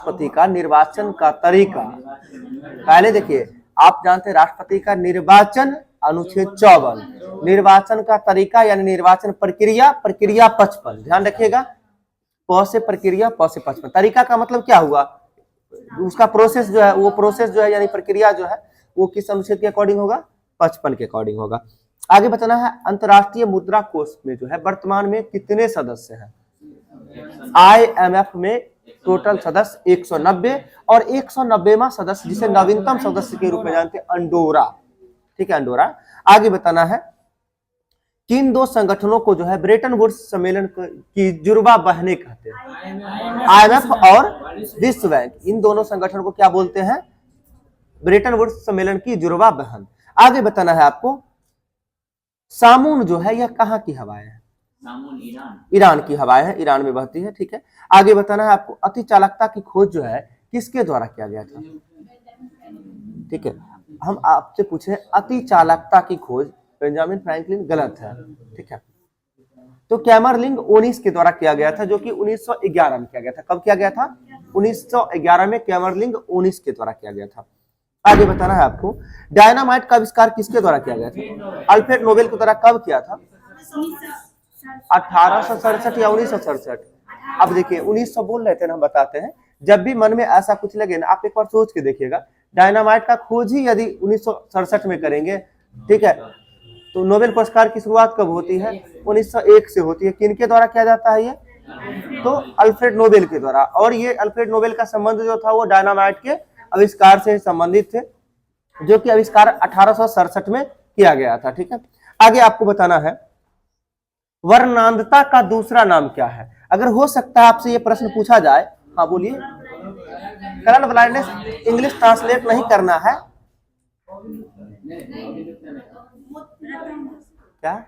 राष्ट्रपति का निर्वाचन का तरीका। पहले देखिए, आप जानते हैं राष्ट्रपति का निर्वाचन अनुच्छेद 54, निर्वाचन का तरीका यानी निर्वाचन प्रक्रिया, प्रक्रिया 55, ध्यान रखिएगा, प से प्रक्रिया, प से 55। तरीका का मतलब क्या हुआ, उसका प्रोसेस जो है, वो प्रोसेस जो है यानी प्रक्रिया जो है वो किस अनुच्छेद के अकॉर्डिंग होगा, 55 के अकॉर्डिंग होगा। आगे बताना है, अंतरराष्ट्रीय मुद्रा कोष में जो है वर्तमान में कितने सदस्य हैं। IMF में टोटल सदस्य 190 और 190वां सदस्य जिसे नवीनतम सदस्य के रूप में जानते हैं अंडोरा, ठीक है, अंडोरा। आगे बताना है, किन दो संगठनों को जो है ब्रेटन वुड्स सम्मेलन की जुड़वा बहनें कहते हैं। IMF और विश्व बैंक, इन दोनों संगठनों को क्या बोलते हैं, ब्रेटन वुड्स सम्मेलन की जुड़वा बहन। आगे बताना है आपको, सामून जो है यह कहाँ की हवाएं है, ईरान की हवाएं है, ईरान में बहती है, ठीक है। आगे बताना है आपको, अति चालकता की खोज जो है किसके द्वारा किया गया था, ठीक है। हम आपसे पूछे अति चालकता की खोज बेंजामिन फ्रैंकलिन, गलत है, ठीक है। तो कैमरलिंग ओनिस के द्वारा किया गया था, जो कि 1911 में किया गया था। कब किया गया था, 1911 में कैमरलिंग ओनिस के द्वारा किया गया था। आगे बताना है आपको, डायनामाइट का आविष्कार किसके द्वारा किया गया था, अल्फ्रेड नोबेल के द्वारा कब किया था, 1867 या 1967। अब देखिए 1900 बोल रहे थे ना, हम बताते हैं, जब भी मन में ऐसा कुछ लगे ना, आप एक बार सोच के देखिएगा, डायनामाइट का खोज ही यदि 1967 में करेंगे, ठीक है, तो नोबेल पुरस्कार की शुरुआत कब होती है, 1901 से होती है। किनके द्वारा किया जाता है ये, तो अल्फ्रेड नोबेल के द्वारा। और ये अल्फ्रेड नोबेल का संबंध जो था वो डायनामाइट के आविष्कार से संबंधित थे, जो कि आविष्कार 1867 में किया गया था, ठीक है। आगे आपको बताना है, वर्णांधता का दूसरा नाम क्या है। अगर हो सकता है आपसे ये प्रश्न पूछा जाए, हाँ बोलिए, कलर ब्लाइंडनेस इंग्लिश ट्रांसलेट नहीं करना है, क्या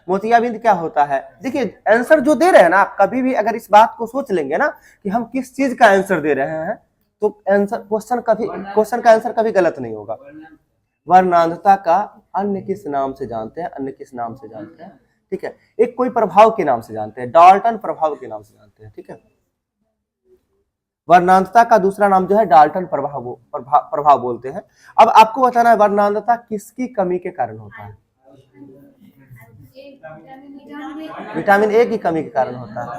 मोतियाबिंद क्या होता है। देखिए आंसर जो दे रहे हैं ना, आप कभी भी अगर इस बात को सोच लेंगे ना कि हम किस चीज का आंसर दे रहे हैं, तो आंसर क्वेश्चन का आंसर कभी गलत नहीं होगा। वर्णांधता का अन्य किस नाम से जानते हैं, अन्य किस नाम से जानते हैं, ठीक है, एक कोई प्रभाव के नाम से जानते हैं, डाल्टन प्रभाव के नाम से जानते हैं, ठीक है। वर्णांधता का दूसरा नाम जो है डाल्टन प्रभाव बोलते हैं। अब आपको बताना है, वर्णांधता किसकी कमी के कारण होता है, विटामिन ए की कमी के कारण होता है।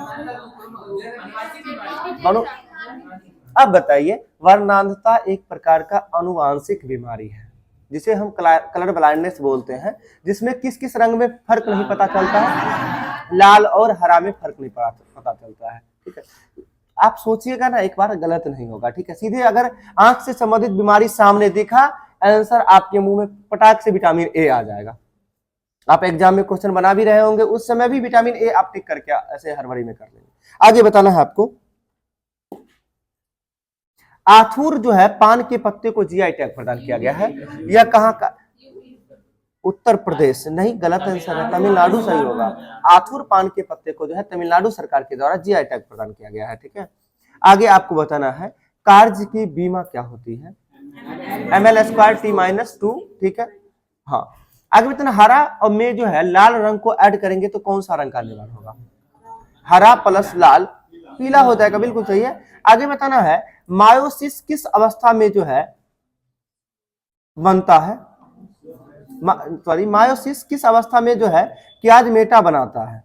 अब बताइए, वर्णांधता एक प्रकार का अनुवांशिक बीमारी है जिसे हम कलर ब्लाइंडनेस बोलते हैं, जिसमें किस किस रंग में फर्क नहीं पता चलता है, लाल और हरा में फर्क नहीं पता चलता है, ठीक है। आप सोचिएगा ना एक बार, गलत नहीं होगा, ठीक है। सीधे अगर आंख से संबंधित बीमारी सामने दिखा, आंसर आपके मुंह में पटाख से विटामिन ए आ जाएगा। आप एग्जाम में क्वेश्चन बना भी रहे होंगे, उस समय भी विटामिन ए आप टिक करके ऐसे हड़बड़ी में कर लेंगे। आगे बताना है आपको, आथुर जो है पान के पत्ते को जीआई टैग प्रदान किया गया है, यह कहां का, उत्तर प्रदेश नहीं, गलत आंसर है, तमिलनाडु सही होगा। आथुर पान के पत्ते को जो है तमिलनाडु सरकार के द्वारा जीआई टैग प्रदान किया गया है, ठीक है। आगे आपको बताना है, कार्य की बीमा क्या होती है, ml²t-2, ठीक है। हाँ, आगे बताना, हरा और में जो है लाल रंग को ऐड करेंगे तो कौन सा रंग का निर्माण होगा, हरा प्लस लाल पीला हो जाएगा, बिल्कुल सही है। आगे बताना है, मायोसिस किस अवस्था में जो है बनता है, मायोसिस किस अवस्था में जो है क्याजमेटा बनाता है,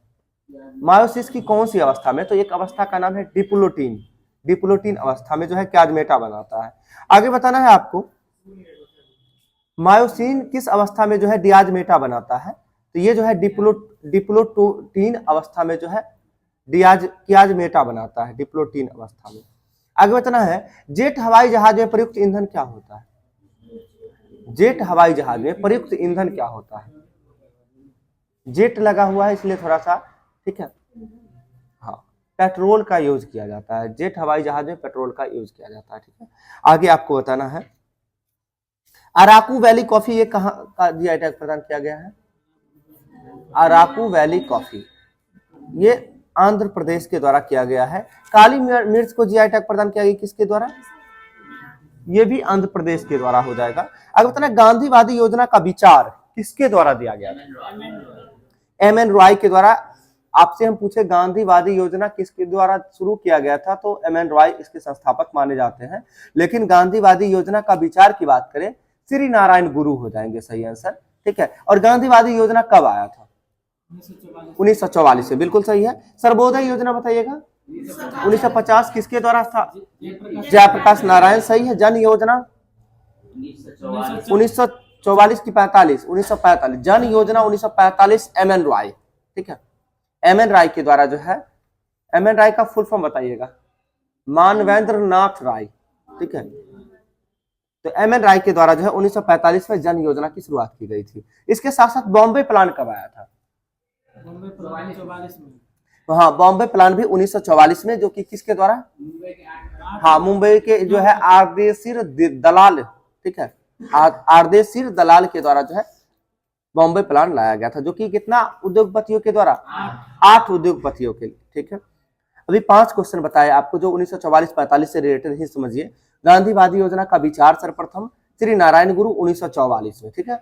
मायोसिस की कौन सी अवस्था में, तो एक अवस्था का नाम है डिप्लोटीन अवस्था में जो है क्याजमेटा बनाता है। आगे बताना है आपको, मायोसिन किस अवस्था में जो है डियाजमेटा बनाता है, तो ये जो है डिप्लोटीन अवस्था में जो है क्याजमेटा बनाता है, डिप्लोटीन अवस्था में। आगे बताना है, जेट हवाई जहाज में प्रयुक्त ईंधन क्या होता है, जेट हवाई जहाज में प्रयुक्त ईंधन क्या होता है, जेट लगा हुआ है इसलिए थोड़ा सा, ठीक है, हाँ, पेट्रोल का यूज किया जाता है, जेट हवाई जहाज में पेट्रोल का यूज किया जाता है, ठीक है। आगे आपको बताना है, अराकू वैली कॉफी ये कहां का जीआई टैग प्रदान किया गया है, अराकू वैली कॉफी ये आंध्र प्रदेश के द्वारा किया गया है। काली मिर्च को जीआई टैग प्रदान किया गया किसके द्वारा, ये भी आंध्र प्रदेश के द्वारा हो जाएगा। अगर बताना, गांधीवादी योजना का विचार किसके द्वारा दिया गया था, एम एन रॉय के द्वारा आपसे हम पूछे गांधीवादी योजना किसके द्वारा शुरू किया गया था, तो एम एन रॉय इसके संस्थापक माने जाते हैं। लेकिन गांधीवादी योजना का विचार की बात करें, श्री नारायण गुरु हो जाएंगे सही आंसर, ठीक है। और गांधीवादी योजना कब आया था? 1944 से, बिल्कुल सही है। सर्वोदय योजना बताइएगा, 1950 किसके द्वारा था? जयप्रकाश नारायण, सही है। जन योजना 1944 की 45, 1945, जन योजना 1945, एम एन रॉय, ठीक है। एम एन राय के द्वारा जो है, एम एन राय का फुल फॉर्म बताइएगा, मानवेंद्र नाथ राय, ठीक है। तो एम एन राय के द्वारा जो है 1945 में जन योजना की शुरुआत की गई थी। इसके साथ साथ बॉम्बे प्लान कब आया था? हाँ, बॉम्बे प्लान भी 1944 में, जो कि किसके द्वारा? हाँ, मुंबई के जो है आरदेशीर दलाल, ठीक है, आरदेशीर दलाल के द्वारा जो है बॉम्बे प्लान लाया गया था, जो कि कितना उद्योगपतियों के द्वारा? 8 उद्योगपतियों के लिए, ठीक है। अभी 5 क्वेश्चन बताए आपको जो 1944-45 से रिलेटेड ही समझिए। गांधीवादी योजना का विचार सर्वप्रथम श्री नारायण गुरु 1944 में, ठीक है।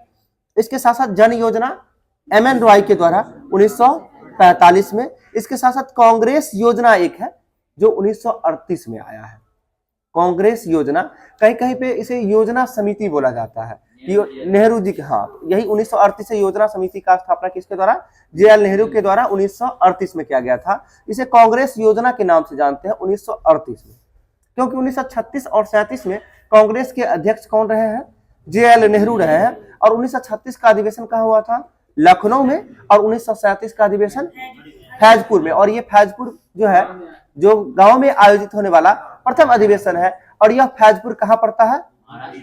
इसके साथ साथ जन योजना एम एन रॉय के द्वारा 1945 में। इसके साथ साथ कांग्रेस योजना एक है जो 1938 में आया है। कांग्रेस योजना, कहीं कहीं पे इसे योजना समिति बोला जाता है। नेहरू जी के, हाँ, यही 1938 से योजना समिति का स्थापना किसके द्वारा? जे.एल. नेहरू के द्वारा 1938 में किया गया था। इसे कांग्रेस योजना के नाम से जानते हैं 1938 में, क्योंकि 1936 और 37 में कांग्रेस के अध्यक्ष कौन रहे हैं? जे.एल. नेहरू रहे हैं। और 1936 का अधिवेशन कहाँ हुआ था? लखनऊ में। और 1937 का अधिवेशन फैजपुर में। और ये फैजपुर जो है, जो गांव में आयोजित होने वाला प्रथम अधिवेशन है। और यह फैजपुर कहाँ पड़ता है?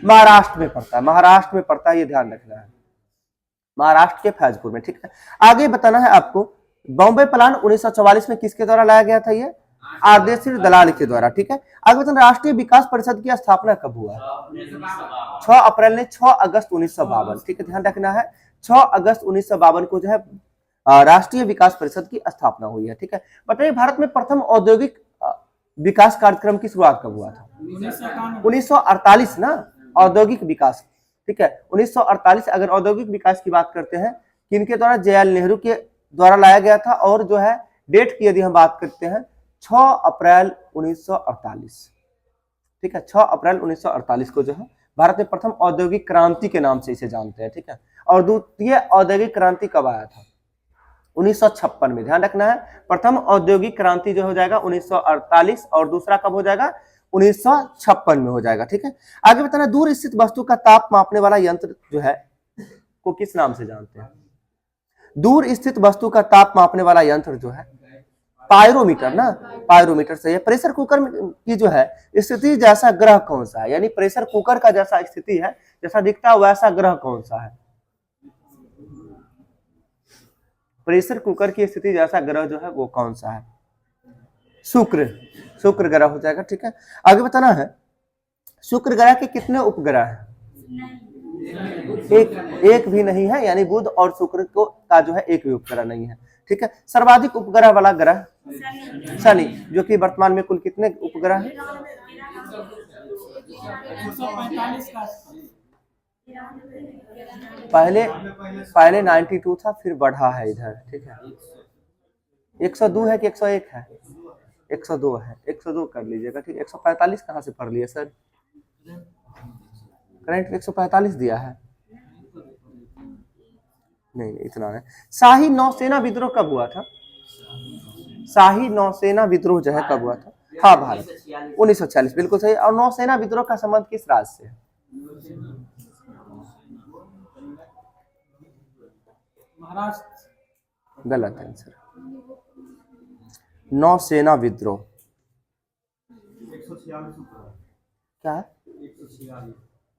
महाराष्ट्र में पड़ता है, महाराष्ट्र में पड़ता है, ये ध्यान रखना है, महाराष्ट्र के फैजपुर में, ठीक है। आगे बताना है आपको, बॉम्बे प्लान 1944 में किसके द्वारा लाया गया था? ये आरदेशीर दलाल के द्वारा, ठीक है। आगे बताना, राष्ट्रीय विकास परिषद की स्थापना कब हुआ? 6 अप्रैल ने 6 अगस्त 1952, ठीक है, ध्यान रखना है। 6 अगस्त 1952 को जो है राष्ट्रीय विकास परिषद की स्थापना हुई है, ठीक है। बताइए, भारत में प्रथम औद्योगिक विकास कार्यक्रम की शुरुआत कब हुआ था? 1948 ना, औद्योगिक विकास, ठीक है, 1948। अगर औद्योगिक विकास की बात करते हैं, किनके द्वारा? जे.एल. नेहरू के द्वारा लाया गया था। और जो है डेट की यदि हम बात करते हैं, 6 अप्रैल 1948, ठीक है, 6 अप्रैल 1948 को जो है भारत में प्रथम औद्योगिक क्रांति के नाम से इसे जानते हैं, ठीक है। और द्वितीय औद्योगिक क्रांति कब आया था? 1956 में, ध्यान रखना है। प्रथम औद्योगिक क्रांति जो हो जाएगा 1948, और दूसरा कब हो जाएगा? 1956 में हो जाएगा, ठीक है। आगे बताना, दूर स्थित वस्तु का ताप मापने वाला यंत्र जो है को किस नाम से जानते हैं? दूर स्थित वस्तु का ताप मापने वाला यंत्र जो है, पायरोमीटर ना, पायरोमीटर सही है। प्रेशर कुकर की जो है स्थिति जैसा ग्रह कौन सा है? यानी प्रेशर कुकर का जैसा स्थिति है, जैसा दिखता है वैसा ग्रह कौन सा है? प्रेशर कुकर की स्थिति जैसा ग्रह जो है वो कौन सा है? शुक्र, शुक्र ग्रह हो जाएगा, ठीक है। आगे बताना है, शुक्र ग्रह के कितने उपग्रह हैं? एक भी नहीं है, यानी बुध और शुक्र को का जो है एक भी उपग्रह नहीं है, ठीक है। सर्वाधिक उपग्रह वाला ग्रह शनि, जो कि वर्तमान में कुल कितने उपग्रह हैं? पहले 92 था, फिर बढ़ा है इधर, ठीक है। 102 है कि 101 है? 102 है, 102 कर लीजिएगा, ठीक है। 145 कहाँ से पढ़ लिया सर? करंट 145 दिया है, नहीं इतना है। शाही नौसेना विद्रोह कब हुआ था? शाही नौसेना विद्रोह जो है कब हुआ था? हाँ भारत, 1946, बिल्कुल सही। और नौसेना विद्रोह का संबंध किस राज्य से है? महाराष्ट्र, गलत आंसर। नौसेना विद्रोह क्या है?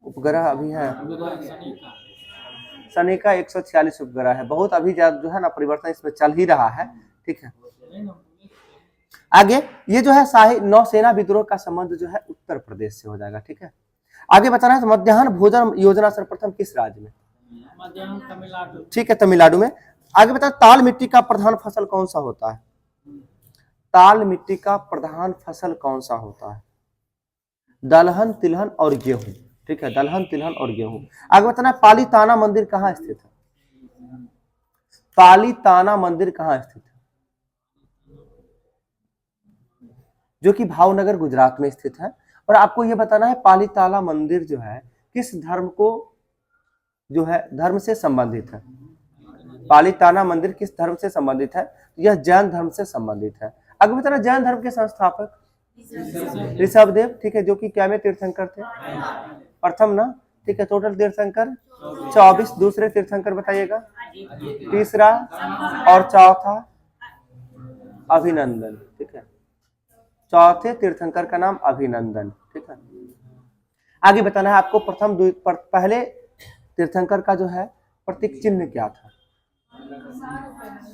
उपग्रह अभी है शनि का 146 उपग्रह है। बहुत अभी जो है ना परिवर्तन इसमें चल ही रहा है, ठीक है। आगे ये जो है शाही नौसेना विद्रोह का संबंध जो है उत्तर प्रदेश से हो जाएगा, ठीक है। आगे बताना है, तो मध्याह्न भोजन योजना सर्वप्रथम किस राज्य में? तमिलनाडु, ठीक है, तमिलनाडु में। आगे बता, ताल मिट्टी का प्रधान फसल कौन सा होता है? ताल मिट्टी का प्रधान फसल कौन सा होता है? दलहन, तिलहन और गेहूं, ठीक है, दलहन, तिलहन और गेहूं। आगे बताना, पालीताना मंदिर कहाँ स्थित है? पालीताना मंदिर कहाँ स्थित है? जो कि भावनगर गुजरात में स्थित है। और आपको यह बताना है पालीताला मंदिर जो है किस धर्म को जो है धर्म से संबंधित है। पालीताला मंदिर किस धर्म से संबंधित है? यह जैन धर्म से संबंधित है। आगे बताना जैन धर्म के संस्थापक ऋषभदेव, ठीक है, जो कि क्या में तीर्थंकर थे? प्रथम ना, ठीक है। टोटल तीर्थंकर 24। दूसरे तीर्थंकर बताइएगा, तीसरा और चौथा अभिनंदन, ठीक है। चौथे तीर्थंकर का नाम अभिनंदन, ठीक है। आगे बताना है आपको पहले तीर्थंकर का जो है प्रतीक चिन्ह क्या था?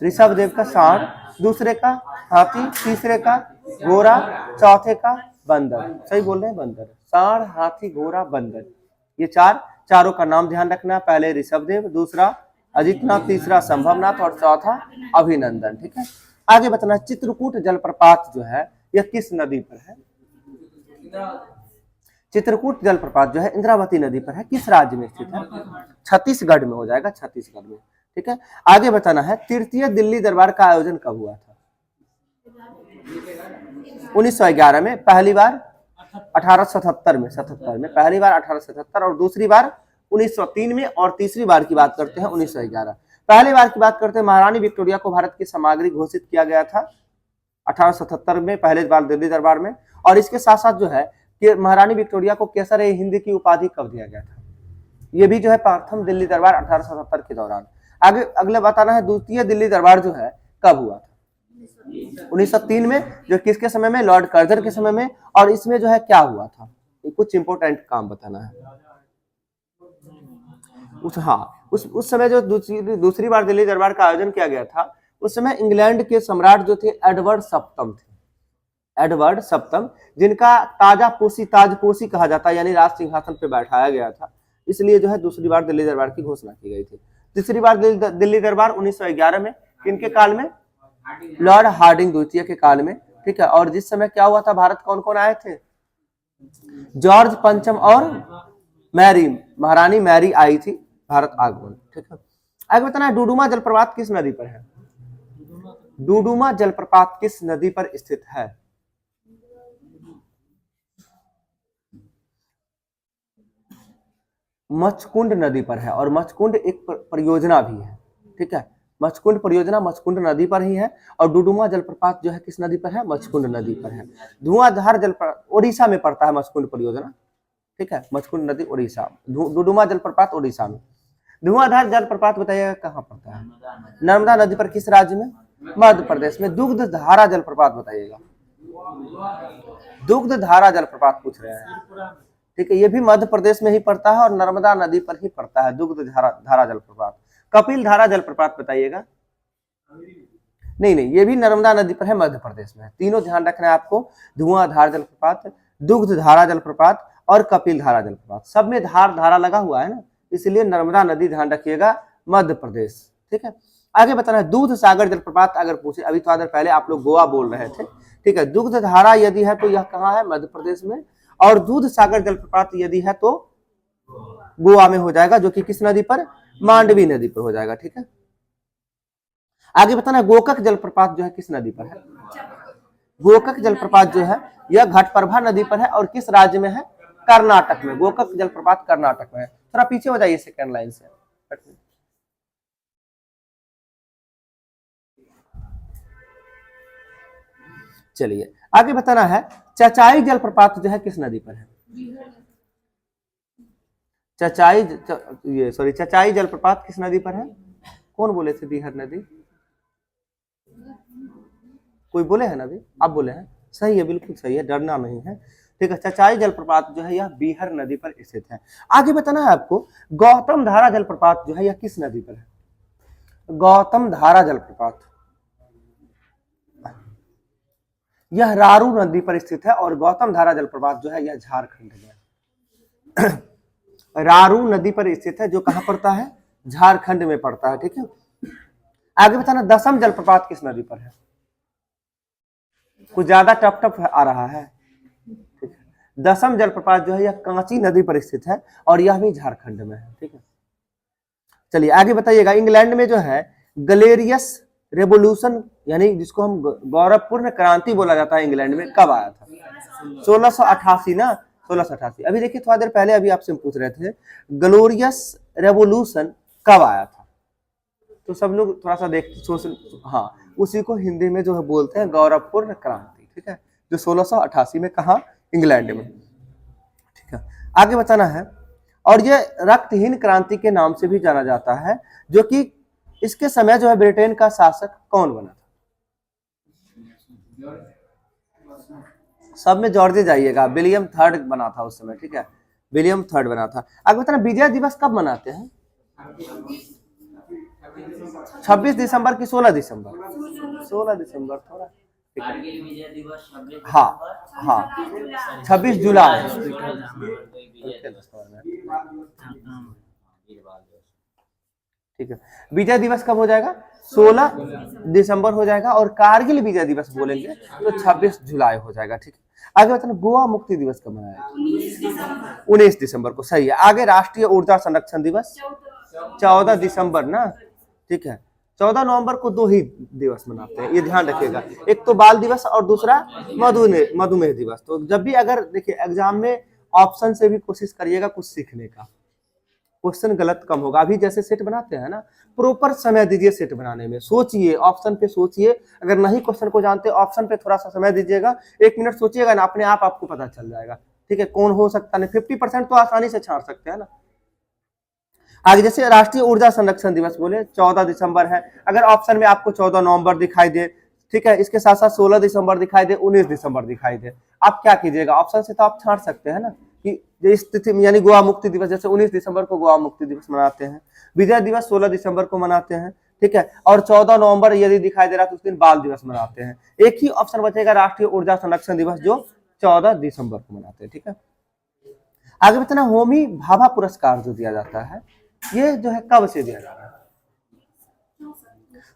ऋषभदेव का सांड, दूसरे का हाथी, तीसरे का घोड़ा, चौथे का बंदर। सही बोल रहे हैं, बंदर। सांड, हाथी, घोड़ा, बंदर, ये चारों का नाम ध्यान रखना। पहले ऋषभदेव, दूसरा अजितनाथ, तीसरा संभवनाथ और चौथा अभिनंदन, ठीक है। आगे बताना चित्रकूट जलप्रपात जो है यह किस नदी पर है? चित्रकूट जलप्रपात जो है इंद्रावती नदी पर है। किस राज्य में स्थित है? छत्तीसगढ़ में हो जाएगा, छत्तीसगढ़ में, ठीक है। आगे बताना है तृतीय दिल्ली दरबार का आयोजन कब हुआ था? 1911 में, पहली बार 1877 में, 77 में, पहली बार 1877 और दूसरी बार 1903 में, और तीसरी बार की बात करते हैं 1911। पहली बार की बात करते हैं महारानी विक्टोरिया को भारत की सामग्री घोषित किया गया था 1877 में, पहले बार दिल्ली दरबार में। और इसके साथ साथ जो है कि महारानी विक्टोरिया को केसर ए हिंद की उपाधि कब दिया गया था? ये भी जो है प्रथम दिल्ली दरबार 1877 के दौरान। आगे अगले बताना है द्वितीय दिल्ली दरबार जो है कब हुआ था? 1903 में, जो किसके समय में? लॉर्ड कर्जन के समय में। और इसमें जो है क्या हुआ था? कुछ इंपोर्टेंट काम बताना है। उस समय जो दूसरी बार दिल्ली दरबार का आयोजन किया गया था, उस समय इंग्लैंड के सम्राट जो थे एडवर्ड सप्तम थे। एडवर्ड सप्तम, जिनका ताजपोशी कहा जाता है, यानी राज सिंहासन पे बैठाया गया था, इसलिए जो है दूसरी बार दिल्ली दरबार की घोषणा की गई थी। तीसरी बार दिल्ली दरबार 1911 में, किनके काल में? लॉर्ड हार्डिंग द्वितीय के काल में, ठीक है। और जिस समय क्या हुआ था, भारत कौन कौन आए थे? जॉर्ज पंचम और मैरी, महारानी मैरी आई थी भारत आगमन, ठीक है। आगे बताना है डुडुमा जलप्रपात किस नदी पर है? डुडुमा जलप्रपात किस नदी पर स्थित है? मचकुंड नदी पर है। और मचकुंड एक परियोजना भी है, ठीक है। मचकुंड परियोजना मचकुंड नदी पर ही है। और डुडुमा जलप्रपात जो है किस नदी पर है? मचकुंड नदी पर है। धुआंधार जलप्रपात ओडिशा में पड़ता है, मचकुंड परियोजना, ठीक है। मचकुंड नदी ओडिशा, डुडुमा जलप्रपात ओडिशा में। धुआंधार जलप्रपात बताइएगा कहाँ पड़ता है? नर्मदा नदी पर। किस राज्य में? मध्य प्रदेश में। दुग्ध धारा जलप्रपात बताइएगा। दुग्ध धारा जलप्रपात पूछ रहे हैं, ठीक है। ये भी मध्य प्रदेश में ही पड़ता है और नर्मदा नदी पर ही पड़ता है, दुग्ध धारा जलप्रपात। कपिल धारा जलप्रपात बताइएगा। नहीं, ये भी नर्मदा नदी पर है, मध्य प्रदेश में है। तीनों ध्यान रखना है आपको, धुआंधार जलप्रपात, दुग्ध धारा जलप्रपात और कपिल धारा जलप्रपात। सब में धारा लगा हुआ है ना, इसलिए नर्मदा नदी ध्यान रखिएगा, मध्य प्रदेश, ठीक है। आगे बताना है दूध सागर जलप्रपात अगर पूछे, अभी थोड़ा देर पहले आप लोग गोवा बोल रहे थे, ठीक है। दुग्ध धारा यदि है तो यह कहाँ है? मध्य प्रदेश में। और दूध सागर जलप्रपात यदि है तो गोवा में हो जाएगा, जो कि किस नदी पर? मांडवी नदी पर हो जाएगा, ठीक है। आगे बताना गोकक जलप्रपात जो है किस नदी पर है? गोकक जलप्रपात जो है यह घटप्रभा नदी पर है। और किस राज्य में है? कर्नाटक में। गोकक जलप्रपात कर्नाटक में है। थोड़ा पीछे हो जाइए सेकेंड लाइन से। चलिए आगे बताना है चचाई जलप्रपात जो है किस नदी पर है? चचाई जलप्रपात किस नदी पर है? कौन बोले थे बीहर नदी? कोई बोले हैं ना अभी? आप बोले हैं, सही है, बिल्कुल सही है, डरना नहीं है, ठीक है। चचाई जलप्रपात जो है यह बीहर नदी पर स्थित है। आगे बताना है आपको गौतम धारा जलप्रपात जो है यह किस नदी पर है? गौतम धारा जलप्रपात यह रारू नदी पर स्थित है। और गौतम धारा जलप्रपात जो है यह झारखंड में रारू नदी पर स्थित है, जो कहां पड़ता है? झारखंड में पड़ता है, ठीक है। आगे बताना दसम जलप्रपात किस नदी पर है? कुछ ज्यादा टफ आ रहा है, ठीक है। दसम जलप्रपात जो है यह कांची नदी पर स्थित है और यह भी झारखंड में है, ठीक है। चलिए आगे बताइएगा इंग्लैंड में जो है गलेरियस रेवोल्यूशन यानी जिसको हम गौरवपूर्ण क्रांति बोला जाता है इंग्लैंड में, कब आया था? 1688 ना, 1688। अभी देखिए थोड़ा देर पहले अभी आपसे पूछ रहे थे ग्लोरियस रेवोल्यूशन कब आया था, तो सब लोग थोड़ा सा देख सोच, हाँ उसी को हिंदी में जो है बोलते हैं गौरवपूर्ण क्रांति, ठीक है, जो 1688 में कहा, इंग्लैंड में, ठीक है। आगे बताना है, और ये रक्तहीन क्रांति के नाम से भी जाना जाता है, जो कि इसके समय जो है ब्रिटेन का शासक कौन बना था? सब में जॉर्ज जाइएगा, विलियम थर्ड बना था उस समय, ठीक है, विलियम थर्ड बना था। आगे बताना विजय दिवस कब मनाते हैं? 26 दिसंबर की 16 दिसंबर? 16 दिसंबर थोड़ा, ठीक है, हाँ हाँ 26 जुलाई, ठीक है। विजय दिवस कब हो जाएगा? 16 दिसंबर हो जाएगा, और कारगिल विजय दिवस बोलेंगे तो 26 जुलाई हो जाएगा, ठीक है। आगे बताना गोवा मुक्ति दिवस कब मनाया? 19 दिसंबर को, सही है। आगे राष्ट्रीय ऊर्जा संरक्षण दिवस 14 दिसंबर ना, ठीक है। 14 नवंबर को दो ही दिवस मनाते हैं, ये ध्यान रखिएगा, एक तो बाल दिवस और दूसरा मधुमेह दिवस। तो जब भी अगर देखिए एग्जाम में ऑप्शन से भी कोशिश करिएगा कुछ सीखने का, क्वेश्चन गलत कम होगा। अभी जैसे सेट बनाते हैं ना, प्रॉपर समय दीजिए सेट बनाने में, सोचिए, ऑप्शन पे सोचिए, अगर नहीं क्वेश्चन को जानते ऑप्शन पे थोड़ा सा समय दीजिएगा, 1 मिनट सोचिएगा ना, अपने आप आपको पता चल जाएगा, ठीक है, कौन हो सकता है। 50% तो आसानी से छाड़ सकते हैं ना। आगे जैसे राष्ट्रीय ऊर्जा संरक्षण दिवस बोले 14 दिसंबर है, अगर ऑप्शन में आपको 14 नवंबर दिखाई दे, ठीक है, इसके साथ साथ 16 दिसंबर दिखाई दे, 19 दिसंबर दिखाई दे, आप क्या कीजिएगा, ऑप्शन से तो आप छाड़ सकते हैं ना, कि इस तिथि में, यानी गोवा मुक्ति दिवस, जैसे 19 दिसंबर को गोवा मुक्ति दिवस मनाते हैं, विजय दिवस 16 दिसंबर को मनाते हैं, ठीक है, और 14 नवंबर यदि दिखाई दे रहा तो उस दिन बाल दिवस मनाते हैं। एक ही ऑप्शन बचेगा राष्ट्रीय ऊर्जा संरक्षण दिवस, जो 14 दिसंबर को मनाते हैं, ठीक है। आगे बताना होमी भाभा पुरस्कार जो दिया जाता है, ये जो है कब से दिया जा रहा है?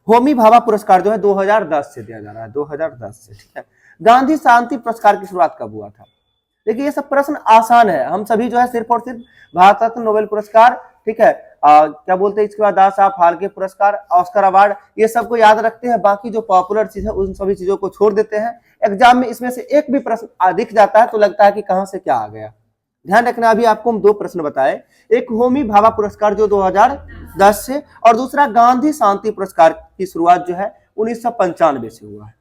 होमी भाभा पुरस्कार जो है 2010 से दिया जा रहा है, 2010 से, ठीक है। गांधी शांति पुरस्कार की शुरुआत कब हुआ था? देखिए ये सब प्रश्न आसान है, हम सभी जो है सिर्फ और सिर्फ भारत रत्न, नोबेल पुरस्कार, ठीक है, क्या बोलते हैं इसके बाद दादा साहब फाल्के पुरस्कार, ऑस्कर अवार्ड, ये सबको याद रखते हैं, बाकी जो पॉपुलर चीज है उन सभी चीजों को छोड़ देते हैं। एग्जाम में इसमें से एक भी प्रश्न दिख जाता है तो लगता है कि कहां से क्या आ गया। ध्यान रखना, अभी आपको हम 2 प्रश्न बताए, एक होमी भाभा पुरस्कार जो 2010 से, और दूसरा गांधी शांति पुरस्कार की शुरुआत जो है 1995 से हुआ है,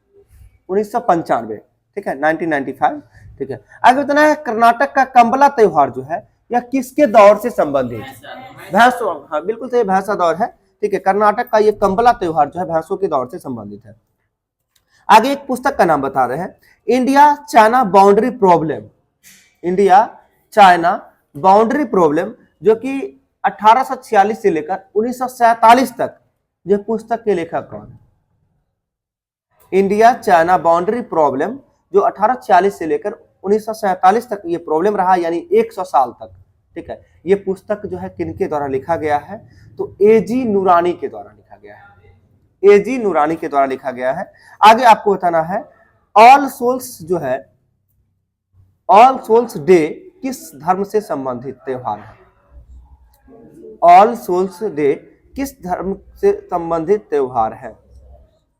1995, ठीक है, 1995, ठीक है। आगे बताना है कर्नाटक का कंबला त्योहार जो है यह किसके दौर से संबंधित है? भैंसों, हाँ बिल्कुल सही, भैंसा दौर है, ठीक है। कर्नाटक का ये कंबला त्योहार जो है भैंसों के दौर से संबंधित है। आगे एक पुस्तक का नाम बता रहे हैं, India China boundary problem, India China boundary problem, जो कि 1846 से लेकर 1947 तक, ये पुस्तक के लेखक कौन है? इंडिया चाइना बाउंड्री प्रॉब्लम, जो 1846 से लेकर 1947 तक ये प्रॉब्लम रहा, यानी 100 साल तक, ठीक है। ये पुस्तक जो है किनके द्वारा लिखा गया है? तो एजी नूरानी के द्वारा लिखा गया है, एजी नूरानी के द्वारा लिखा गया है। आगे आपको बताना है ऑल सोल्स जो है, ऑल सोल्स डे किस धर्म से संबंधित त्योहार है? ऑल सोल्स डे किस धर्म से संबंधित त्योहार है?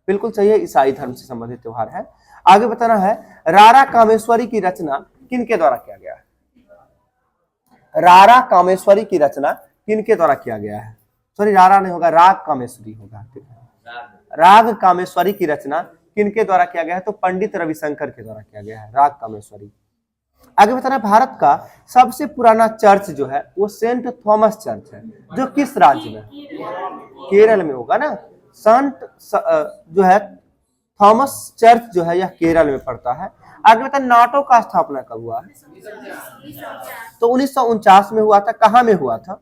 बिल्कुल सही है, ईसाई धर्म से संबंधित त्योहार है। आगे बताना है रारा कामेश्वरी की रचना किनके द्वारा किया गया है? रारा कामेश्वरी की रचना किनके द्वारा किया गया है? सॉरी, रारा नहीं होगा, राग कामेश्वरी होगा, ठीक है। राग कामेश्वरी की रचना किनके द्वारा किया गया है? तो पंडित रविशंकर के द्वारा किया गया है, राग कामेश्वरी। आगे बताना, भारत का सबसे पुराना चर्च जो है वो सेंट थॉमस चर्च है, जो किस राज्य में? केरल में होगा ना। संत जो है थॉमस चर्च जो है यह केरल में पड़ता है। आगे बताना, नाटो का स्थापना कब हुआ है? तो 1949 में हुआ था। कहाँ में हुआ था?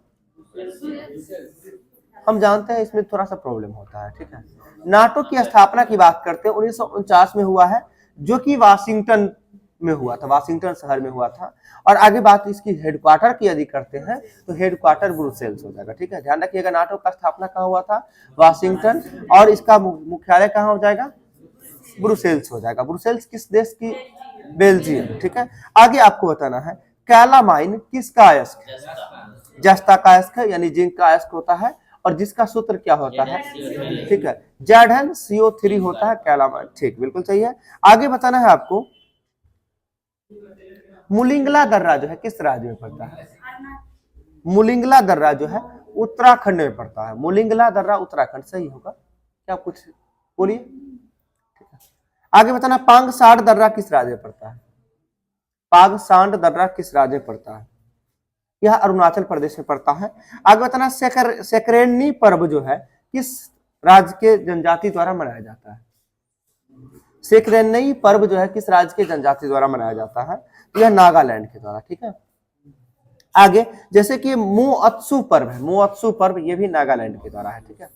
हम जानते हैं इसमें थोड़ा सा प्रॉब्लम होता है, ठीक है। नाटो की स्थापना की बात करते हैं 1949 में हुआ है, जो कि वाशिंगटन में हुआ था, वाशिंगटन शहर में हुआ था। और आगे बात इसकी हेडक्वार्टर की यदि करते हैं तो हेडक्वार्टर ब्रुसेल्स हो जाएगा, ठीक है। ध्यान रखिएगा, नाटो का स्थापना कहाँ हुआ था? वाशिंगटन, और इसका मुख्यालय कहाँ हो जाएगा? ब्रुसेल्स हो जाएगा। ब्रुसेल्स किस देश की? बेल्जियम, ठीक है। आगे आपको बताना है कैलामाइन किसका अयस्क? जस्ता का अयस्क है, यानी जिंक का अयस्क होता है। और जिसका सूत्र क्या होता है, ठीक है, ZnCO3 होता है कैलामाइड। ठीक, बिल्कुल सही है। आगे बताना है आपको, मुलिंगला दर्रा जो है किस राज्य में पड़ता है? मुलिंगला दर्रा जो है उत्तराखंड में पड़ता है। मुलिंगला दर्रा उत्तराखंड सही होगा क्या? कुछ बोलिए। आगे बताना, पांगसाड़ दर्रा किस राज्य में पड़ता है? पांगसाड़ दर्रा किस राज्य में पड़ता है? यह अरुणाचल प्रदेश में पड़ता है। आगे बताना, सेकरेनी पर्व जो है किस राज्य के जनजाति द्वारा मनाया जाता है? सेकरेनी पर्व जो है किस राज्य के जनजाति द्वारा मनाया जाता है? यह नागालैंड के द्वारा। ठीक है, आगे जैसे कि मोअत्सु पर्व है, मोअत्सु पर्व ये भी नागालैंड के द्वारा है। ठीक है,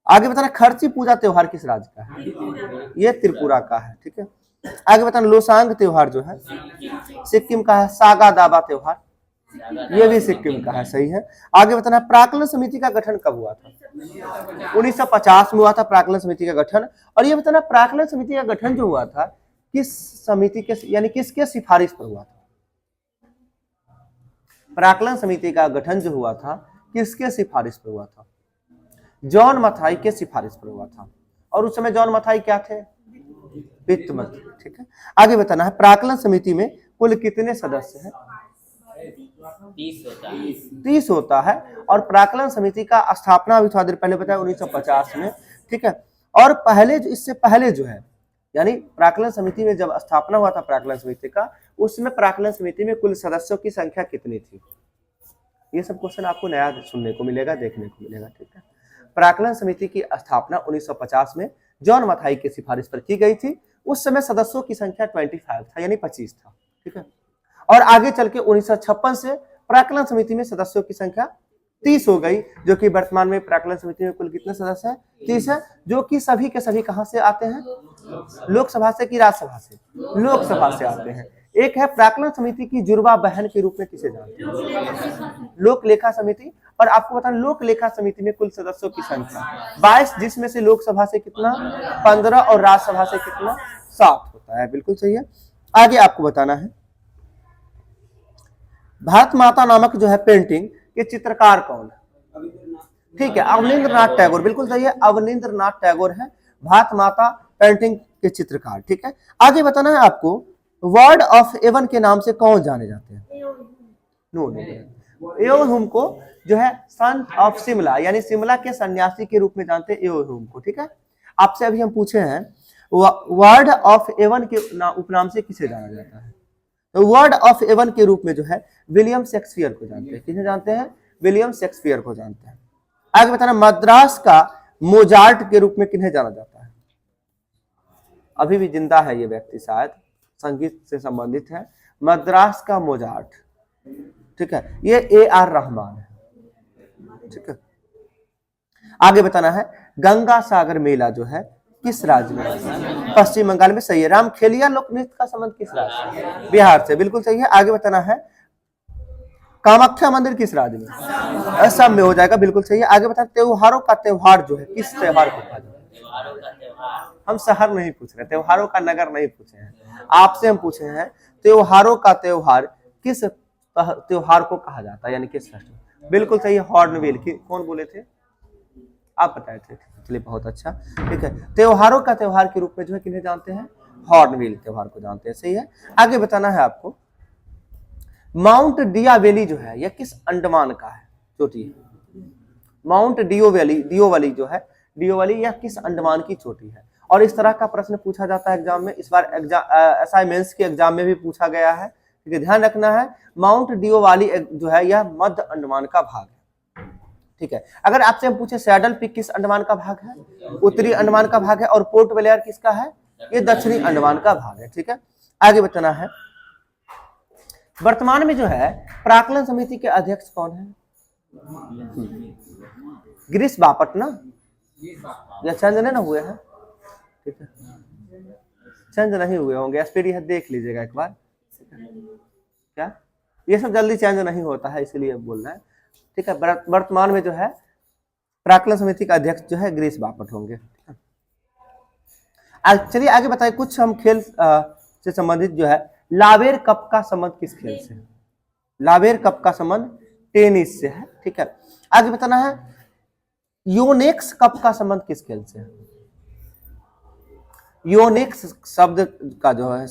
आगे बताना, खर्ची पूजा त्योहार किस राज्य का है? ये त्रिपुरा का है। ठीक है, आगे बताना, लोसांग त्योहार जो है सिक्किम का है। सागा दावा त्योहार ये भी सिक्किम का है। सही है। आगे बताना, प्राक्कलन समिति का गठन कब हुआ था? 1950 में हुआ था प्राक्कलन समिति का गठन। और ये बताना, प्राक्कलन समिति का गठन जो हुआ था किस समिति के यानी किसके सिफारिश पर हुआ था? प्राक्कलन समिति का गठन जो हुआ था किसके सिफारिश पर हुआ था? जॉन मथाई के सिफारिश पर हुआ था। और उस समय जॉन मथाई क्या थे? वित्त मंत्री। ठीक है, आगे बताना है, प्राक्कलन समिति में कुल कितने सदस्य हैं? 30 होता है। और प्राक्कलन समिति का स्थापना अभी थोड़ा देर पहले बताया 1950 में। ठीक है, और पहले इससे पहले जो है यानी प्राक्कलन समिति में जब स्थापना हुआ था प्राक्कलन समिति का, उसमें प्राक्कलन समिति में कुल सदस्यों की संख्या कितनी थी? ये सब क्वेश्चन आपको नया सुनने को मिलेगा, देखने को मिलेगा। ठीक है, प्राक्कलन समिति की स्थापना 1950 में जॉन मथाई की सिफारिश पर की गई थी। उस समय सदस्यों की संख्या 25 था यानी 25 था। ठीक है, और आगे चल के 1956 से प्राक्कलन समिति में सदस्यों की संख्या 30 हो गई, जो कि वर्तमान में प्राक्कलन समिति में कुल कितने सदस्य हैं? 30 है, जो कि सभी के सभी कहां से आते हैं? लोकसभा से कि राज्यसभा से? लोकसभा से आते हैं। एक है प्राक्कलन समिति की जुड़वा बहन के रूप में किसे जानते हैं? लोक लेखा समिति। और आपको बताना, लोक लेखा समिति में कुल सदस्यों की संख्या 22, जिसमें से लोकसभा से कितना? 15 और राज्यसभा से कितना? 7 होता है। बिल्कुल सही है। आगे आपको बताना है, भारत माता नामक जो है पेंटिंग के चित्रकार कौन है? ठीक है, अवनींद्रनाथ टैगोर। बिल्कुल सही है, अवनींद्रनाथ टैगोर है भारत माता पेंटिंग के चित्रकार। ठीक है, आगे बताना है आपको, वर्ड ऑफ एवन के नाम से कौन जाने जाते हैं? एओहुम को जो है सन ऑफ शिमला यानी शिमला के सन्यासी के रूप में जानते हैं एओहुम को। ठीक है, आपसे अभी हम पूछे हैं वर्ड ऑफ एवन के उपनाम से किसे जाना जाता है? तो वर्ड ऑफ एवन के रूप में जो है विलियम शेक्सपियर को जानते हैं। किसे जानते हैं? विलियम शेक्सपियर को जानते हैं। आगे बताना, मद्रास का मोजार्ट के रूप में किन्हें जाना जाता है? अभी भी जिंदा है ये व्यक्ति, शायद संगीत से संबंधित है। मद्रास का मोजार्ट, ठीक है, ये AR रहमान है। ठीक है, आगे बताना है, गंगा सागर मेला जो है किस राज्य में है? पश्चिम बंगाल में। सही है। रामखेलिया लोक नृत्य का संबंध किस राज्य से? बिहार से। बिल्कुल सही है। आगे बताना है, कामाख्या मंदिर किस राज्य में? असम में हो जाएगा। बिल्कुल सही है। आगे बताना, त्योहारों का त्योहार जो है किस त्योहार को कहा जाता है? हम शहर नहीं पूछ रहे, त्योहारों का नगर नहीं पूछे हैं, आपसे हम पूछे हैं त्योहारों का त्योहार किस त्योहार को कहा जाता है यानी किस फेस्टिवल? बिल्कुल सही है, हॉर्नबिल। कौन बोले थे? आप बताए थे। चलिए, बहुत अच्छा। ठीक है, त्योहारों का त्योहार के रूप में जो है किन्हें जानते हैं? हॉर्नबिल त्योहार को जानते हैं। सही है। आगे बताना है आपको, माउंट डिया वैली जो है यह किस अंडमान का है? चोटी है। माउंट डियो वैली जो है, डियो वैली यह किस अंडमान की चोटी है? और इस तरह का प्रश्न पूछा जाता है एग्जाम में। इस बार असाइनमेंट्स के एग्जाम में भी पूछा गया है। ठीक है, ध्यान रखना है, माउंट डियो वैली जो है यह मध्य अंडमान का भाग है। ठीक है, अगर आपसे हम पूछे सैडल पीक किस अंडमान का भाग है? उत्तरी अंडमान का भाग है। और पोर्ट ब्लेयर किसका है? ये दक्षिणी अंडमान का भाग है। ठीक है, आगे बताना है, वर्तमान में जो है प्राक्कलन समिति के अध्यक्ष कौन है? गिरीश बापट ना, या चेंज नहीं ना हुए हैं? ठीक है, चेंज नहीं हुए होंगे, एसपीडी है, देख लीजिएगा एक बार। क्या ये सब जल्दी चेंज नहीं होता है, इसीलिए बोल रहे हैं। ठीक है, वर्तमान में जो है प्राक्कलन समिति का अध्यक्ष जो है गिरीश बापट होंगे। चलिए आगे बताइए, कुछ हम खेल से संबंधित जो है, लावेर कप का संबंध किस खेल से? लावेर कप का संबंध टेनिस से है। ठीक है, आगे बताना है, योनेक्स कप का संबंध किस खेल से है? योनेक्स शब्द का जो है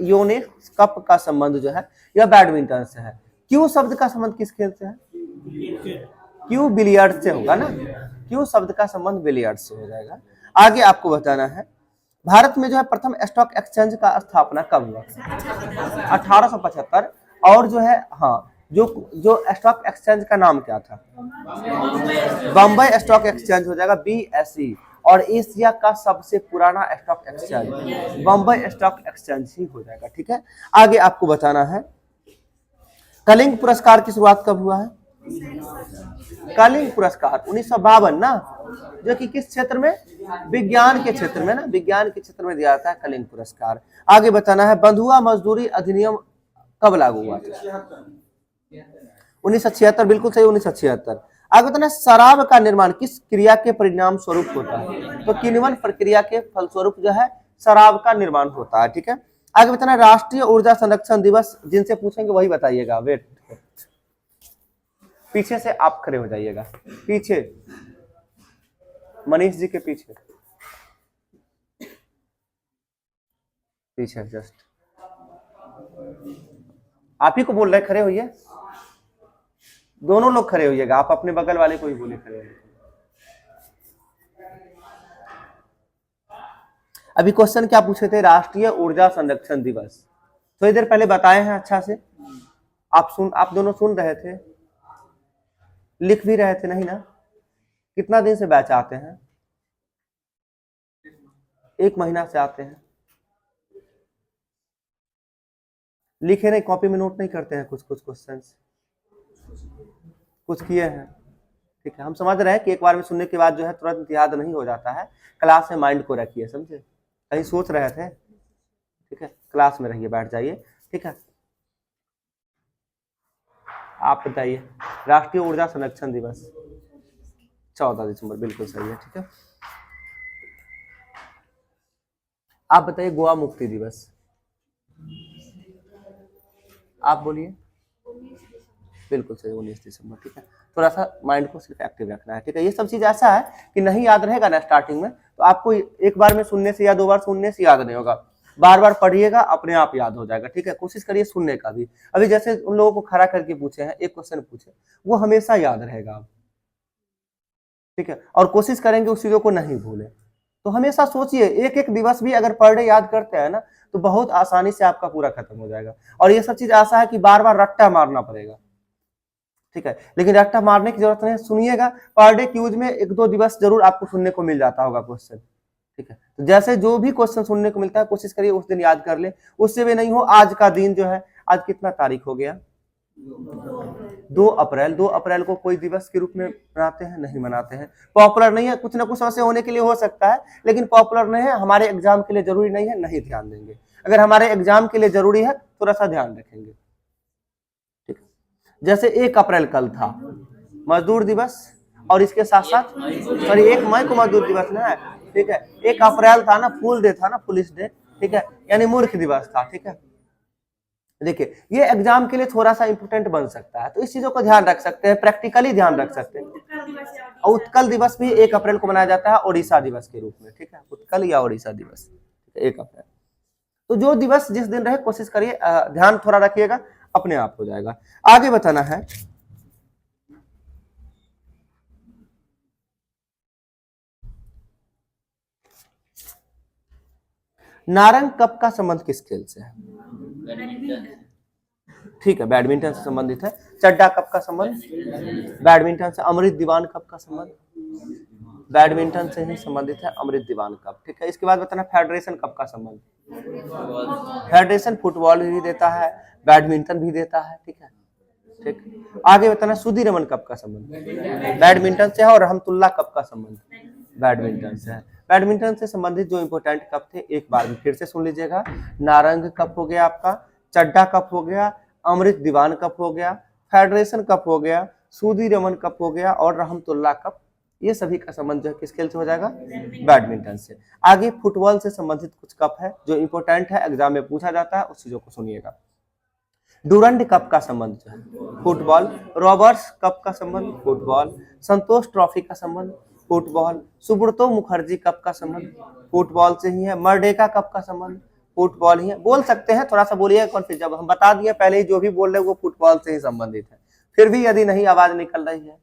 योनेक्स कप का संबंध जो है यह बैडमिंटन से है। क्यू शब्द का संबंध किस खेल से है? क्यू बिलियर्ड से होगा ना, क्यू शब्द का संबंध बिलियर्ड से हो जाएगा। आगे आपको बताना है भारत में जो है प्रथम स्टॉक एक्सचेंज का स्थापना कब हुआ? 1875। और जो है हाँ जो स्टॉक एक्सचेंज का नाम क्या था? बम्बई स्टॉक एक्सचेंज हो जाएगा, BSE। और एशिया का सबसे पुराना stock exchange Bombay stock exchange ही हो जाएगा। ठीक है, आगे आपको बताना है कलिंग पुरस्कार की शुरुआत कब हुआ है? कलिंग पुरस्कार 1952 ना, जो कि किस क्षेत्र में? विज्ञान के क्षेत्र में ना, विज्ञान के क्षेत्र में दिया जाता है कलिंग पुरस्कार। आगे बताना है बंधुआ मजदूरी अधिनियम कब लागू हुआ था? 1976, बिल्कुल सही, 1976। आगे बताना शराब का निर्माण किस क्रिया के परिणाम स्वरूप होता है? तो किण्वन प्रक्रिया के फलस्वरूप जो है शराब का निर्माण होता है। ठीक है, आगे बताना राष्ट्रीय ऊर्जा संरक्षण दिवस, जिनसे पूछेंगे वही बताइएगा। वेट, पीछे से आप खड़े हो जाइएगा, पीछे मनीष जी के पीछे पीछे जस्ट आप ही को बोल रहे, खड़े होइए, दोनों लोग खड़े होइएगा, आप अपने बगल वाले को ही बोले खड़े होइए। अभी क्वेश्चन क्या पूछे थे? राष्ट्रीय ऊर्जा संरक्षण दिवस। थोड़ी देर पहले बताए हैं अच्छा से, आप दोनों सुन रहे थे, लिख भी रहे थे नहीं ना? कितना दिन से बैच आते हैं? 1 महीना से आते हैं। लिखे नहीं, कॉपी में नोट नहीं करते हैं? कुछ क्वेश्चंस कुछ किए हैं। ठीक है, हम समझ रहे हैं कि एक बार में सुनने के बाद जो है तुरंत याद नहीं हो जाता है। क्लास में माइंड को रखिए, समझे? कहीं सोच रहे थे? ठीक है, क्लास में रहिए, बैठ जाइए। ठीक है, आप बताइए राष्ट्रीय ऊर्जा संरक्षण दिवस 14 दिसंबर, बिल्कुल सही है। ठीक है, आप बताइए गोवा मुक्ति दिवस, आप बोलिए। बिल्कुल सही, 19 दिसंबर। ठीक है, थोड़ा सा माइंड को सिर्फ एक्टिव रखना है। ठीक है, ये सब चीज ऐसा है कि नहीं याद रहेगा ना स्टार्टिंग में, तो आपको एक बार में सुनने से या 2 बार सुनने से याद नहीं होगा, बार बार पढ़िएगा, अपने आप याद हो जाएगा। ठीक है, कोशिश करिए सुनने का भी। अभी जैसे उन लोगों को खड़ा करके पूछे हैं, एक क्वेश्चन पूछे, वो हमेशा याद रहेगा। ठीक है, और कोशिश करेंगे उस चीजों को नहीं भूले। तो हमेशा सोचिए, एक एक दिवस भी अगर पर डे याद करते हैं ना, तो बहुत आसानी से आपका पूरा खत्म हो जाएगा। और ये सब चीज ऐसा है कि बार बार रट्टा मारना पड़ेगा। ठीक है, लेकिन रट्टा मारने की जरूरत नहीं, सुनिएगा। पर डे क्यूज में 1-2 दिवस जरूर आपको सुनने को मिल जाता होगा क्वेश्चन। ठीक है, तो जैसे जो भी क्वेश्चन सुनने को मिलता है कोशिश करिए उस दिन याद कर ले। उससे भी नहीं हो, आज का दिन जो है, आज कितना तारीख हो गया? 2 अप्रैल। 2 अप्रैल को कोई दिवस के रूप में मनाते हैं? नहीं मनाते हैं। पॉपुलर नहीं है, कुछ ना कुछ ऐसे होने के लिए हो सकता है, लेकिन पॉपुलर नहीं है, हमारे एग्जाम के लिए जरूरी नहीं है, नहीं ध्यान देंगे। अगर हमारे एग्जाम के लिए जरूरी है थोड़ा सा ध्यान रखेंगे। ठीक है, जैसे 1 अप्रैल कल था मजदूर दिवस, और इसके साथ साथ सॉरी 1 मई को मजदूर दिवस ना है। ठीक है, 1 अप्रैल था ना, फूल डे था ना, पुलिस डे। ठीक है, यानी मूर्ख दिवस था। ठीक है, देखिए ये एग्जाम के लिए थोड़ा सा इंपोर्टेंट बन सकता है, तो इस चीजों को ध्यान रख सकते हैं, प्रैक्टिकली ध्यान रख सकते हैं। और उत्कल दिवस भी 1 अप्रैल को मनाया जाता है ओडिशा दिवस के रूप में। ठीक है, उत्कल या ओडिशा दिवस 1 अप्रैल। तो जो दिवस जिस दिन रहे कोशिश करिए, ध्यान थोड़ा रखिएगा, अपने आप हो जाएगा। आगे बताना है नारंग कप का संबंध किस खेल से है? ठीक है, बैडमिंटन से संबंधित है। चड्डा कप का संबंध बैडमिंटन से। अमृत दीवान कप का संबंध बैडमिंटन से ही संबंधित है, अमृत दीवान कप। ठीक है, इसके बाद बताना फेडरेशन कप का संबंध। फेडरेशन फुटबॉल भी देता है, बैडमिंटन भी देता है। ठीक है, ठीक। आगे बताना सुधीरमन कप का संबंध बैडमिंटन से है, और रहमतुल्लाह कप का संबंध बैडमिंटन से है। बैडमिंटन से संबंधित जो इंपोर्टेंट कप थे एक बार फिर से सुन लीजिएगा। नारंग कप हो गया आपका, चड्डा कप हो गया, अमृत दीवान कप हो गया, फेडरेशन कप हो गया, सुधीरमन कप हो गया, और रहमतुल्लाह कप। ये सभी का संबंध जो है किस खेल से हो जाएगा? बैडमिंटन से। आगे फुटबॉल से संबंधित कुछ कप है जो इंपोर्टेंट है, एग्जाम में पूछा जाता है, उस चीजों को सुनिएगा। डूरंड कप का संबंध जो है फुटबॉल, रॉबर्ट्स कप का संबंध फुटबॉल, संतोष ट्रॉफी का संबंध फुटबॉल। सुब्रतो मुखर्जी कप का संबंध फुटबॉल से ही है। मर्डेका कप का संबंध फुटबॉल ही है। बोल सकते हैं, थोड़ा सा बोलिए कौन फिर, जब हम बता दिए पहले ही जो भी बोल रहे हैं वो फुटबॉल से ही संबंधित है, फिर भी यदि नहीं आवाज निकल रही है,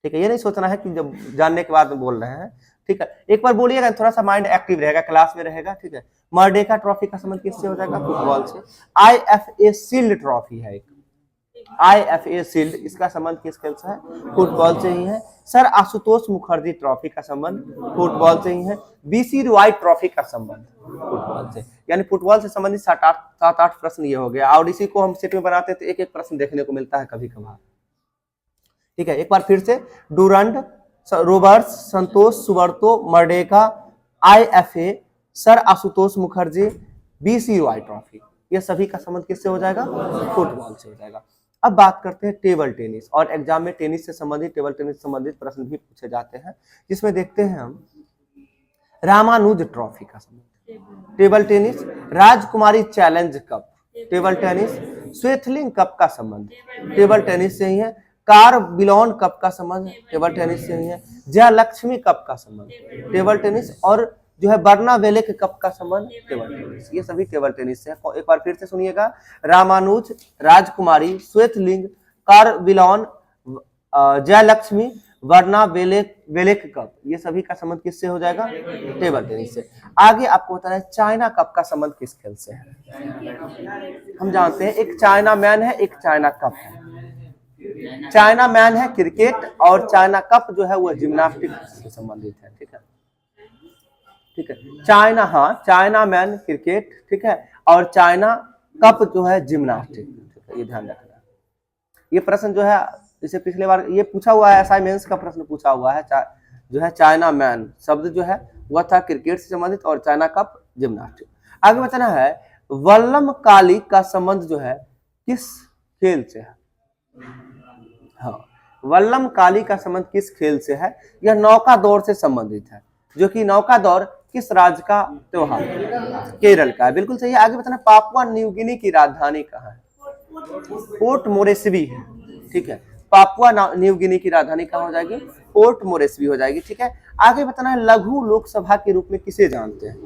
ठीक है, ये नहीं सोचना है कि जब जानने के बाद में बोल रहे हैं, ठीक है, एक बार बोलिएगा, थोड़ा सा माइंड एक्टिव रहेगा, क्लास में रहेगा, ठीक है। मर्डेका ट्रॉफी का संबंध किससे हो जाएगा? फुटबॉल से। IFA शील्ड ट्रॉफी है एक, IFA शील्ड, इसका संबंध किस खेल से है? फुटबॉल से ही है। सर आशुतोष मुखर्जी ट्रॉफी का संबंध फुटबॉल से ही है। BC रॉय ट्रॉफी का संबंध फुटबॉल से, यानी फुटबॉल से संबंधित 7-8 प्रश्न ये हो गया, और इसी को हम सेट में बनाते हैं तो एक एक प्रश्न देखने को मिलता है कभी कभार, ठीक है। एक बार फिर से, Durand, Roberts, Santosh, Subroto, Merdeka, IFA, sir Ashutosh Mukherjee, BC Roy trophy, ये सभी का संबंध किससे हो जाएगा? फुटबॉल से हो जाएगा। अब बात करते हैं टेबल टेनिस, और एग्जाम में टेनिस से संबंधित, टेबल टेनिस से संबंधित प्रश्न भी पूछे जाते हैं, जिसमें देखते हैं हम रामानुज ट्रॉफी का संबंध, टेबल टेनिस, राजकुमारी challenge cup, table tennis, Swaythling cup का संबंध टेबल टेनिस से ही है। कार बिलोन कप का संबंध टेबल टेनिस से ही है। जयलक्ष्मी कप का संबंध टेबल टेनिस, और जो है बर्ना वेलेक कप का संबंध टेबल टेनिस, ये सभी टेबल टेनिस से है। एक बार फिर से सुनिएगा, रामानुज, राजकुमारी, श्वेतलिंग, कार बिलोन, जयलक्ष्मी, वर्ना वेलेक कप, ये सभी का संबंध किससे हो जाएगा? टेबल टेनिस से। आगे आपको बताना है चाइना कप का संबंध किस खेल से है। हम जानते हैं एक चाइना मैन है, एक चाइना कप है। चाइना मैन है क्रिकेट, और चाइना कप जो है वो जिम्नास्टिक से संबंधित है, ठीक है, ठीक है। चाइना, हाँ, चाइना मैन क्रिकेट, ठीक है, और चाइना कप जो है जिम्नास्टिक, ठीक है, ये ध्यान रखना। ये प्रश्न जो है इसे पिछले बार ये पूछा हुआ है, असाइनमेंट्स का प्रश्न पूछा हुआ है, जो है चाइना मैन शब्द जो है वह था क्रिकेट से संबंधित, और चाइना कप जिम्नास्टिक। आगे बताना है वल्लम काली का संबंध जो है किस खेल से है? हाँ, वल्लम काली का संबंध किस खेल से है? यह नौका दौड़ से संबंधित है, जो कि नौका दौड़ किस राज्य का त्योहार? केरल का है, बिल्कुल सही है। आगे बताना पापुआ न्यू गिनी की राजधानी कहाँ है? पोर्ट मोरेस्बी है, ठीक है। पापुआ न्यू गिनी की राजधानी कहाँ हो जाएगी? पोर्ट मोरेस्बी हो जाएगी, ठीक है। आगे बताना है लघु लोकसभा के रूप में किसे जानते हैं?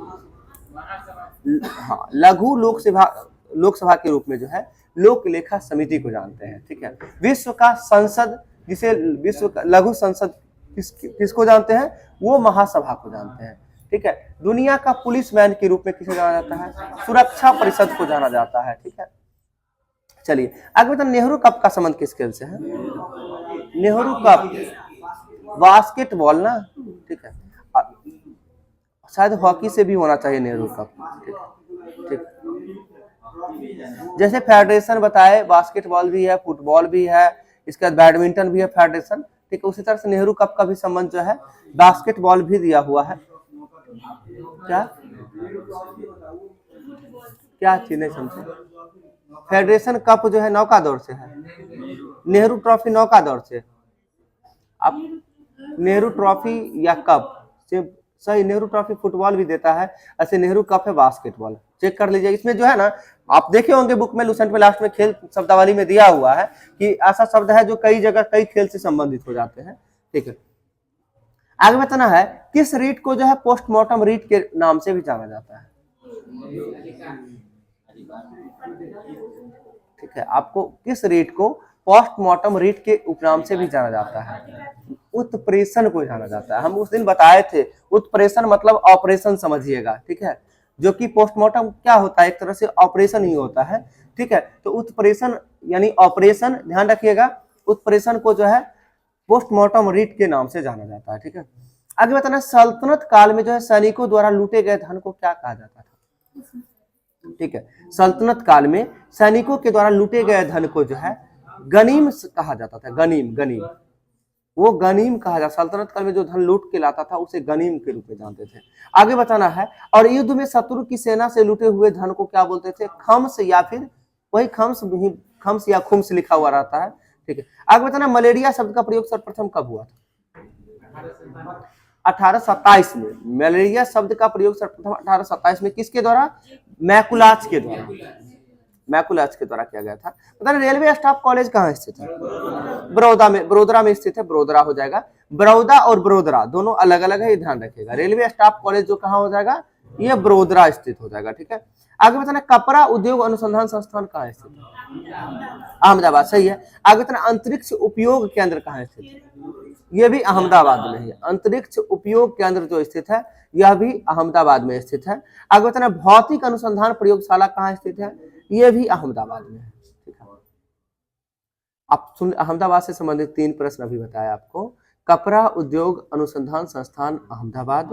हाँ, लघु लोकसभा के रूप में जो है लोक लेखा समिति को जानते हैं, ठीक है। विश्व का संसद, जिसे विश्व का लघु संसद किसको जानते हैं? वो महासभा को जानते हैं, ठीक है। दुनिया का पुलिस मैन के रूप में किसे जाना जाता है? सुरक्षा परिषद को जाना जाता है, ठीक है। चलिए आगे बताना नेहरू कप का संबंध किस खेल से है? नेहरू कप बास्केटबॉल ना, ठीक है, शायद हॉकी से भी होना चाहिए नेहरू कप, ठीक, ठीक। जैसे फेडरेशन बताए, बास्केटबॉल भी है, फुटबॉल भी है, इसके बाद बैडमिंटन भी है फेडरेशन, ठीक है। उसी तरह से नेहरू कप का भी संबंध जो है बास्केटबॉल भी दिया हुआ है। क्या क्या चीज नहीं समझे? फेडरेशन कप जो है नौका दौड़ से है, नेहरू ट्रॉफी नौका दौड़ से। अब नेहरू ट्रॉफी या कप से सही, नेहरू ट्रॉफी फुटबॉल भी देता है, ऐसे नेहरू कप है बास्केटबॉल, चेक कर लीजिए। इसमें जो है ना, आप देखे होंगे बुक में लुसेंट में लास्ट में खेल शब्दावली में दिया हुआ है कि ऐसा शब्द है जो कई जगह कई खेल से संबंधित हो जाते हैं, ठीक है। आगे बताना है किस रीट को जो है पोस्टमार्टम रीट के नाम से भी जाना जाता है? ठीक है, आपको किस रीट को पोस्टमार्टम रीट के उपनाम से भी जाना जाता है? उत्प्रेषण को जाना जाता है। हम उस दिन बताए थे, उत्प्रेषण मतलब ऑपरेशन समझिएगा, ठीक है, जो कि पोस्टमार्टम क्या होता है? एक तरह से ऑपरेशन ही होता है, ठीक है। तो उत्प्रेषण यानी ऑपरेशन, ध्यान रखिएगा, उत्प्रेषण को जो है पोस्टमार्टम रीट के नाम से जाना जाता है, ठीक है। आगे बताना सल्तनत काल में जो है सैनिकों द्वारा लूटे गए धन को क्या कहा जाता था? ठीक है, सल्तनत काल में सैनिकों के द्वारा लूटे गए धन को जो है गनीम कहा जाता था। गनीम, गनीम, वो गनीम कहा जाता। सल्तनत काल में जो धन लूट के लाता था उसे गनीम के रूप में जानते थे। आगे बताना है, और युद्ध में शत्रु की सेना से लूटे हुए धन को क्या बोलते थे? खम्स, या फिर वही खम्स या खुम्स लिखा हुआ रहता है, ठीक है। आगे बताना मलेरिया शब्द का प्रयोग सर्वप्रथम कब हुआ था? 1827 में। मलेरिया शब्द का प्रयोग सर्वप्रथम 1827 में किसके द्वारा? मैकुलाच के द्वारा। मैकुलस के द्वारा किया गया था। पता नहीं रेलवे स्टाफ कॉलेज कहाँ स्थित है? बड़ौदा में, बड़ोदरा में स्थित है, बड़ोदरा हो जाएगा। बड़ौदा और बड़ोदरा दोनों अलग अलग है, ये ध्यान रखिएगा। रेलवे स्टाफ कॉलेज जो कहाँ हो जाएगा? ये बड़ोदरा स्थित हो जाएगा, ठीक है। आगे बताना कपड़ा उद्योग अनुसंधान संस्थान कहाँ स्थित है? अहमदाबाद, सही है। आगे बताना अंतरिक्ष उपयोग केंद्र कहाँ स्थित है? ये भी अहमदाबाद में है। अंतरिक्ष उपयोग केंद्र जो स्थित है यह भी अहमदाबाद में स्थित है। आगे बताना भौतिक अनुसंधान प्रयोगशाला कहाँ स्थित है? ये भी अहमदाबाद में है, ठीक है। आप सुन, अहमदाबाद से संबंधित 3 प्रश्न अभी बताया आपको। कपड़ा उद्योग अनुसंधान संस्थान अहमदाबाद,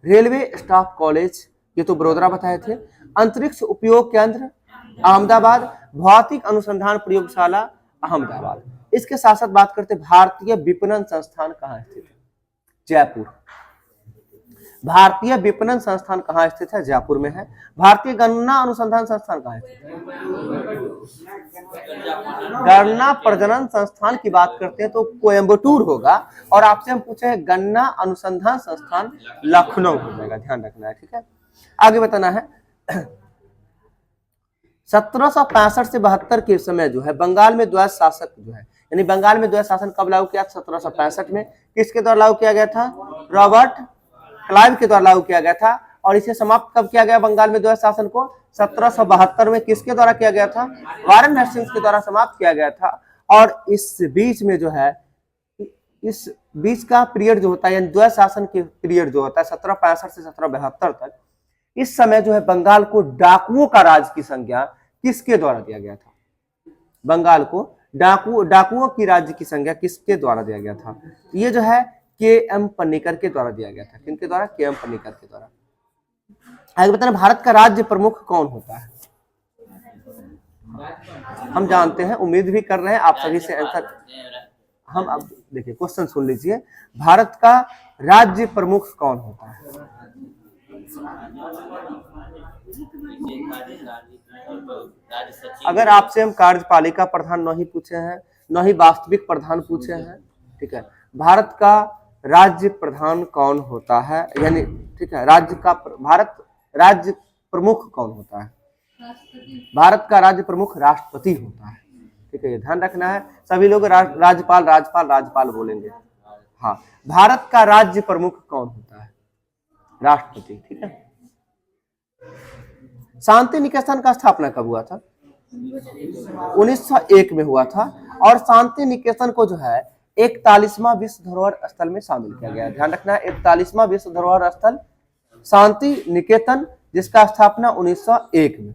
रेलवे स्टाफ कॉलेज ये तो बड़ोदरा बताए थे, अंतरिक्ष उपयोग केंद्र अहमदाबाद, भौतिक अनुसंधान प्रयोगशाला अहमदाबाद। इसके साथ साथ बात करते भारतीय विपणन संस्थान कहाँ स्थित है? जयपुर। भारतीय विपणन संस्थान कहाँ स्थित है? जयपुर में है। भारतीय गणना अनुसंधान संस्थान कहाँ स्थित है? गणना प्रजनन संस्थान की बात करते हैं तो कोयम्बटूर होगा, और आपसे हम पूछे हैं गणना अनुसंधान संस्थान लखनऊ हो जाएगा, ध्यान रखना है, ठीक है। आगे बताना है 1765 से 72 के समय जो है बंगाल में द्वैत शासक जो है, यानी बंगाल में द्वैत शासन कब लागू किया? 1765 में। किसके द्वारा लागू किया गया था? रॉबर्ट क्लाइव के द्वारा लागू किया गया था। और इसे समाप्त कब किया गया बंगाल में द्वैत शासन को? 1772 में। किसके द्वारा किया गया था? वारेन हेस्टिंग्स के द्वारा समाप्त किया गया था। और इस बीच में जो है, इस बीच का पीरियड जो होता है, यानी द्वैत शासन के पीरियड जो होता है 1765 से 1772 तक, इस समय जो है बंगाल को डाकुओं का राज्य की संज्ञा किसके द्वारा दिया गया था? बंगाल को डाकुओं की राज्य की संज्ञा किसके द्वारा दिया गया था? ये जो है के.एम. पन्नीकर के द्वारा दिया गया था। किनके द्वारा? के.एम. पन्नीकर के द्वारा। आगे बताना भारत का राज्य प्रमुख कौन होता है? हम जानते हैं, उम्मीद भी कर रहे हैं आप सभी से आंसर। हम अब देखिए क्वेश्चन सुन लीजिए, भारत का राज्य प्रमुख कौन होता है? अगर आपसे हम कार्यपालिका प्रधान नहीं पूछे हैं, न ही वास्तविक प्रधान पूछे हैं, ठीक है, भारत का राज्य प्रधान कौन होता है, यानी ठीक है, भारत राज्य प्रमुख कौन होता है? भारत का राज्य प्रमुख राष्ट्रपति होता है, ठीक है, ये ध्यान रखना है। सभी लोग राज्यपाल राज्यपाल राज्यपाल बोलेंगे। हाँ, भारत का राज्य प्रमुख कौन होता है? राष्ट्रपति, ठीक है। शांति निकेतन का स्थापना कब हुआ था? 1901 में हुआ था। और शांति निकेतन को जो है 41वां विश्व धरोहर स्थल में शामिल किया गया। ध्यान रखना है, 41वां विश्व धरोहर स्थल शांति निकेतन, जिसका स्थापना 1901 में।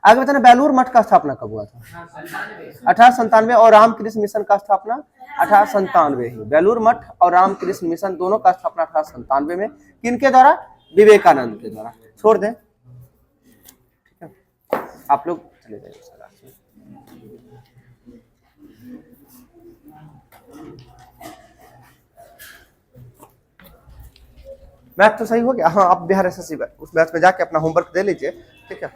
आगे बताना बेलूर मठ का स्थापना कब हुआ था? 1897। और रामकृष्ण मिशन का स्थापना 1897 ही। बेलूर मठ और रामकृष्ण मिशन दोनों का स्थापना 1897 में। किनके द्वारा? विवेकानंद के द्वारा। छोड़ दें, ठीक है, आप लोग चले जाइए। मैथ तो सही हो गया। हाँ, आप बिहार एसएससी उस मैथ में जाके अपना होमवर्क दे लीजिए, ठीक है।